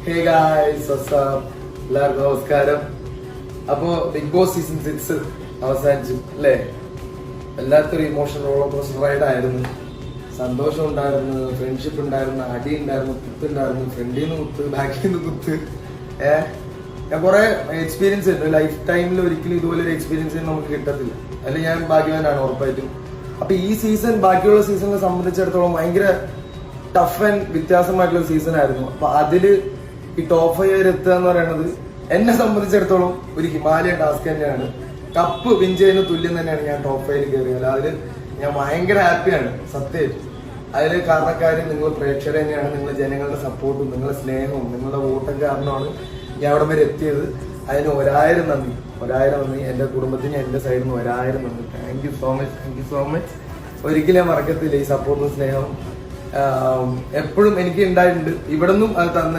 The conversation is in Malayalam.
ഹേ ഗായ്സ്, വാട്സ് അപ്പ്? എല്ലാവർക്കും നമസ്കാരം. അപ്പോ ബിഗ് ബോസ് സീസൺ 6 അവസാനിച്ചു അല്ലേ? വല്ലാത്തൊരു ഇമോഷണൽ റോളർ കോസ്റ്റർ റൈഡ് ആയിരുന്നു. സന്തോഷം ഉണ്ടായിരുന്നു, ഫ്രണ്ട്ഷിപ്പ് ഉണ്ടായിരുന്നു, അടി ഉണ്ടായിരുന്നു, കുത്തുണ്ടായിരുന്നു, ഫ്രണ്ടിൽ നിന്ന് കുത്ത്, ബാക്കിൽ നിന്ന് കുത്ത്. ഞാൻ കുറെ എക്സ്പീരിയൻസ് ഉണ്ട്. ലൈഫ് ടൈമിൽ ഒരിക്കലും ഇതുപോലെ ഒരു എക്സ്പീരിയൻസ് നമുക്ക് കിട്ടത്തില്ല. അതിൽ ഞാൻ ഭാഗ്യവാനാണ് ഉറപ്പായിട്ടും. അപ്പൊ ഈ സീസൺ ബാക്കിയുള്ള സീസണിനെ സംബന്ധിച്ചിടത്തോളം ഭയങ്കര ടഫ് ആൻഡ് വ്യത്യാസമായിട്ടുള്ള സീസൺ ആയിരുന്നു. അപ്പൊ അതില് ഈ ടോപ്പ് 5 വരെ എത്തുക എന്ന് പറയുന്നത് എന്നെ സംബന്ധിച്ചിടത്തോളം ഒരു ഹിമാലയൻ ടാസ്ക് തന്നെയാണ്. കപ്പ് വിൻ ചെയ്യുന്ന തുല്യം തന്നെയാണ് ഞാൻ ടോപ്പ് 5 കയറിയത്. അതില് ഞാൻ ഭയങ്കര ഹാപ്പിയാണ് സത്യമായിട്ടും. അതിൽ കാരണക്കാരും നിങ്ങൾ പ്രേക്ഷകർ തന്നെയാണ്. നിങ്ങളുടെ ജനങ്ങളുടെ സപ്പോർട്ടും നിങ്ങളുടെ സ്നേഹവും നിങ്ങളുടെ വോട്ടും കാരണമാണ് ഞാൻ അവിടെ വരെ എത്തിയത്. അതിന് 1000 നന്ദി. എന്റെ കുടുംബത്തിന് എന്റെ സൈഡിൽ നിന്ന് 1000 നന്ദി. Thank you so much. ഒരിക്കലും ഞാൻ മറക്കത്തില്ല ഈ സപ്പോർട്ടും സ്നേഹവും. എപ്പോഴും എനിക്ക് ഉണ്ടായിട്ടുണ്ട്. ഇവിടെ നിന്നും അത് തന്ന